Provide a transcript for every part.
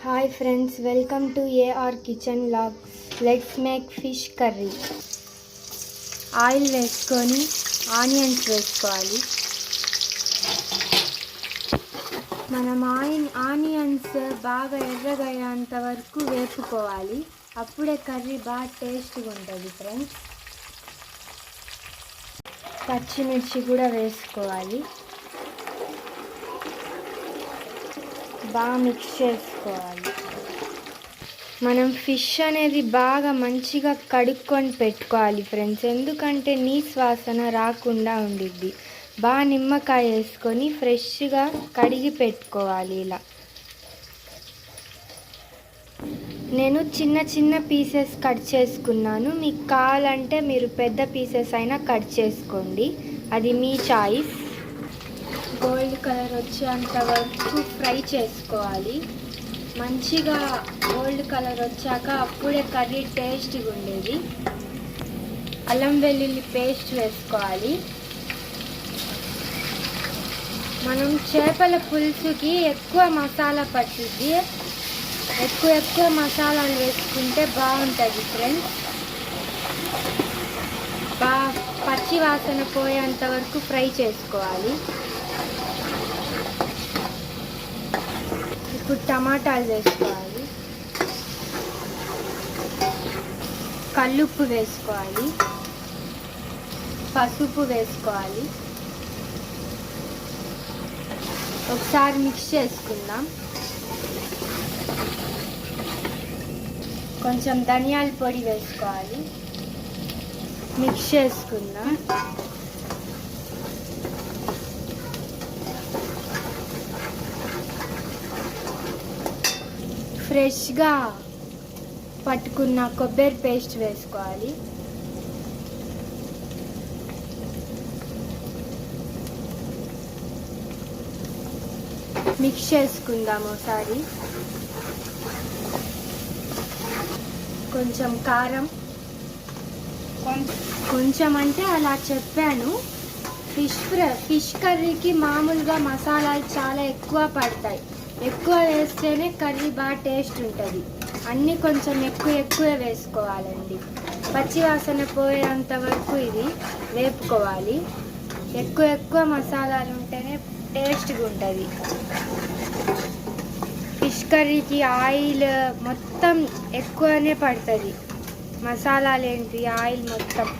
Hi friends, welcome to AR Kitchen Vlog. Let's make fish curry. Oil వేసుకొని onions వేసుకోవాలి. మనం onions బాగా ఎర్రగయ్యేంత వరకు వేపుకోవాలి. అప్పుడే కర్రీ బాగా టేస్ట్గా ఉంటుంది ఫ్రెండ్స్. పచ్చిమిర్చి కూడా వేసుకోవాలి. బాగా మిక్స్ చేసుకోవాలి. మనం ఫిష్ అనేది బాగా మంచిగా కడుక్కొని పెట్టుకోవాలి ఫ్రెండ్స్, ఎందుకంటే నీసు వాసన రాకుండా ఉండిద్ది. బాగా నిమ్మకాయ వేసుకొని ఫ్రెష్గా కడిగి పెట్టుకోవాలి. ఇలా నేను చిన్న చిన్న పీసెస్ కట్ చేసుకున్నాను. మీకు కావాలంటే మీరు పెద్ద పీసెస్ అయినా కట్ చేసుకోండి, అది మీ చాయిస్. గోల్డ్ కలర్ వచ్చేంత వరకు ఫ్రై చేసుకోవాలి. మంచిగా గోల్డ్ కలర్ వచ్చాక అప్పుడే కర్రీ టేస్ట్గా ఉండేది. అల్లం వెల్లుల్లి పేస్ట్ వేసుకోవాలి. మనం చేపల పులుసుకి ఎక్కువ మసాలా పట్టిద్ది. ఎక్కువ మసాలాలు వేసుకుంటే బాగుంటుంది ఫ్రెండ్స్. పచ్చి వాసన పోయేంత వరకు ఫ్రై చేసుకోవాలి. ఇప్పుడు టమాటాలు వేసుకోవాలి. కల్లుప్పు వేసుకోవాలి. పసుపు వేసుకోవాలి. ఒకసారి మిక్స్ చేసుకుందాం. కొంచెం ధనియాల పొడి వేసుకోవాలి. మిక్స్ చేసుకుందాం. ఫ్రెష్గా పట్టుకున్న కొబ్బరి పేస్ట్ వేసుకోవాలి. మిక్స్ చేసుకుందాం ఒకసారి. కొంచెం కారం, కొంచెం అంటే అలా చెప్పాను. ఫిష్ కర్రీకి మామూలుగా మసాలాలు చాలా ఎక్కువ పడతాయి. ఎక్కువ వేస్తేనే కర్రీ బాగా టేస్ట్ ఉంటుంది. అన్నీ కొంచెం ఎక్కువ వేసుకోవాలండి. పచ్చి వాసన పోయేంత వరకు ఇది వేపుకోవాలి. ఎక్కువ మసాలాలు ఉంటేనే టేస్ట్గా ఉంటుంది. ఫిష్ కర్రీకి ఆయిల్ మొత్తం ఎక్కువనే పడుతుంది. మసాలాలు ఏంటి, ఆయిల్ మొత్తం.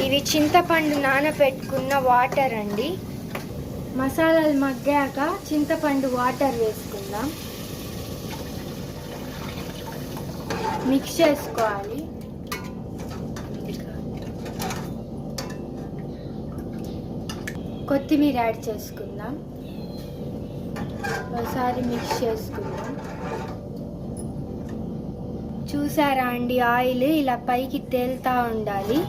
ఇవి చింతపండు నానబెట్టుకున్న వాటర్ అండి. మసాలాలు మగ్గాక చింతపండు వాటర్ వేసుకుందాం. మిక్స్ చేసుకోవాలి. కొత్తిమీర యాడ్ చేసుకుందాం. ఒకసారి మిక్స్ చేసుకుందాం. చూసారా అండి, ఆయిల్ ఇలా పైకి తేలుతూ ఉండాలి.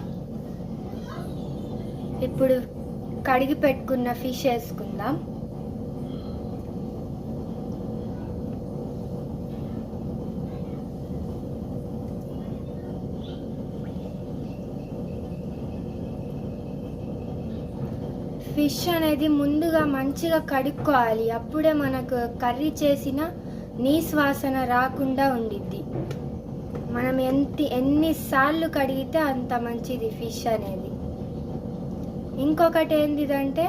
ఇప్పుడు కడిగి పెట్టుకున్న ఫిష్ వేసుకుందాం. ఫిష్ అనేది ముందుగా మంచిగా కడుక్కోవాలి. అప్పుడే మనకు కర్రీ చేసిన నీసు వాసన రాకుండా ఉండిద్ది. మనం ఎన్నిసార్లు కడిగితే అంత మంచిది ఫిష్ అనేది. ఇంకొకటి ఏంటిదంటే,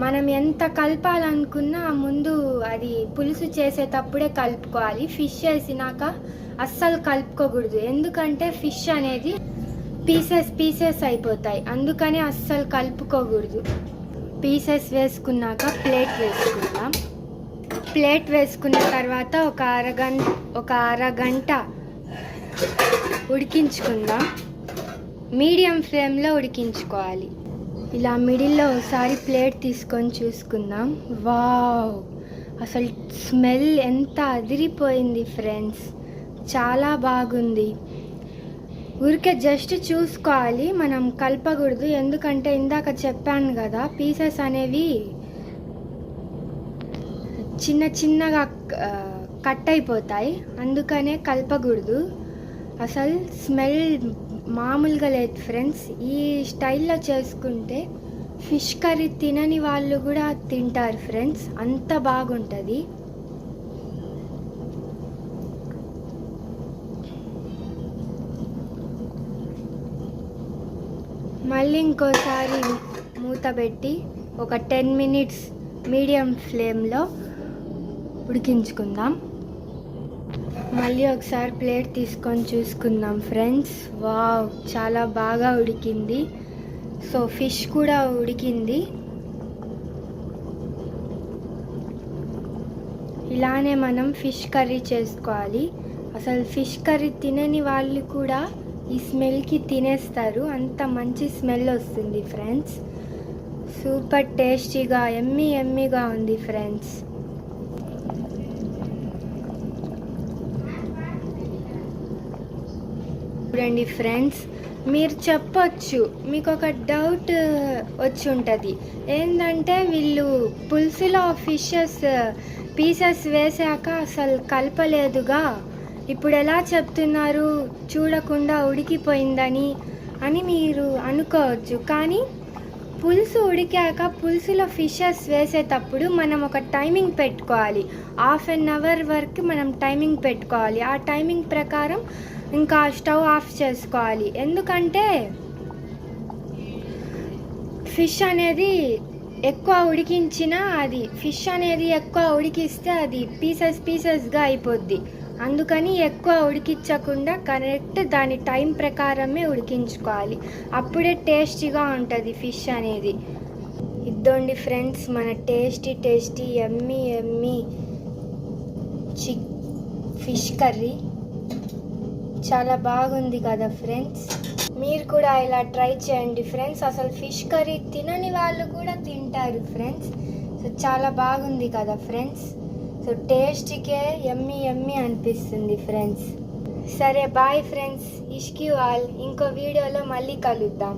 మనం ఎంత కలపాలనుకున్నా ముందు అది పులుసు చేసేటప్పుడే కలుపుకోవాలి. ఫిష్ వేసినాక అస్సలు కలుపుకోకూడదు, ఎందుకంటే ఫిష్ అనేది పీసెస్ అయిపోతాయి. అందుకని అస్సలు కలుపుకోకూడదు. పీసెస్ వేసుకున్నాక ప్లేట్ వేసుకుందాం. ప్లేట్ వేసుకున్న తర్వాత ఒక అరగంట ఉడికించుకుందాం. మీడియం ఫ్లేమ్లో ఉడికించుకోవాలి. ఇలా మిడిల్లో ఒకసారి ప్లేట్ తీసుకొని చూసుకుందాం. వావ్, అసలు స్మెల్ ఎంత అదిరిపోయింది ఫ్రెండ్స్, చాలా బాగుంది. ఊరికే జస్ట్ చూసుకోవాలి, మనం కలపకూడదు. ఎందుకంటే ఇందాక చెప్పాను కదా, పీసెస్ అనేవి చిన్నగా కట్ అయిపోతాయి. అందుకనే కలపకూడదు. అసలు స్మెల్ మామూలుగా లేదు ఫ్రెండ్స్. ఈ స్టైల్లో చేసుకుంటే ఫిష్ కర్రీ తినని వాళ్ళు కూడా తింటారు ఫ్రెండ్స్, అంత బాగుంటుంది. మళ్ళీ ఇంకోసారి మూత పెట్టి ఒక 10 మినిట్స్ మీడియం ఫ్లేమ్లో ఉడికించుకుందాం. మళ్ళీ ఒకసారి ప్లేట్ తీసుకొని చూసుకుందాం ఫ్రెండ్స్. వావ్, చాలా బాగా ఉడికింది. సో ఫిష్ కూడా ఉడికింది. ఇలానే మనం ఫిష్ కర్రీ చేసుకోవాలి. అసలు ఫిష్ కర్రీ తినని వాళ్ళు కూడా ఈ స్మెల్కి తినేస్తారు, అంత మంచి స్మెల్ వస్తుంది ఫ్రెండ్స్. సూపర్ టేస్టీగా ఎమ్మీగా ఉంది ఫ్రెండ్స్. చూడండి ఫ్రెండ్స్, మీరు చెప్పొచ్చు, మీకు ఒక డౌట్ వచ్చి ఉంటుంది, ఏంటంటే వీళ్ళు పులుసులో ఫిషెస్ పీసెస్ వేసాక అసలు కలపలేదుగా, ఇప్పుడు ఎలా చెప్తున్నారు చూడకుండా ఉడికిపోయిందని అని మీరు అనుకోవచ్చు. కానీ పులుసు ఉడికాక పులుసులో ఫిషెస్ వేసేటప్పుడు మనం ఒక టైమింగ్ పెట్టుకోవాలి. 1/2 అవర్ వరకు మనం టైమింగ్ పెట్టుకోవాలి. ఆ టైమింగ్ ప్రకారం ఇంకా స్టవ్ ఆఫ్ చేసుకోవాలి. ఎందుకంటే ఫిష్ అనేది ఎక్కువ ఉడికించినా అది ఫిష్ అనేది ఎక్కువ ఉడికిస్తే అది పీసెస్గా అయిపోద్ది. అందుకని ఎక్కువ ఉడికించకుండా కరెక్ట్ దాని టైం ప్రకారమే ఉడికించుకోవాలి. అప్పుడే టేస్టీగా ఉంటుంది ఫిష్ అనేది. ఇద్దండి ఫ్రెండ్స్, మన టేస్టీ ఎమ్మీ ఫిష్ కర్రీ చాలా బాగుంది కదా ఫ్రెండ్స్. మీరు కూడా ఇలా ట్రై చేయండి ఫ్రెండ్స్. అసలు ఫిష్ కర్రీ తినని వాళ్ళు కూడా తింటారు ఫ్రెండ్స్. సో చాలా బాగుంది కదా ఫ్రెండ్స్. సో టేస్ట్కే ఎమ్మీ అనిపిస్తుంది ఫ్రెండ్స్. సరే బాయ్ ఫ్రెండ్స్, ఇష్కి ఆల్. ఇంకో వీడియోలో మళ్ళీ కలుద్దాం.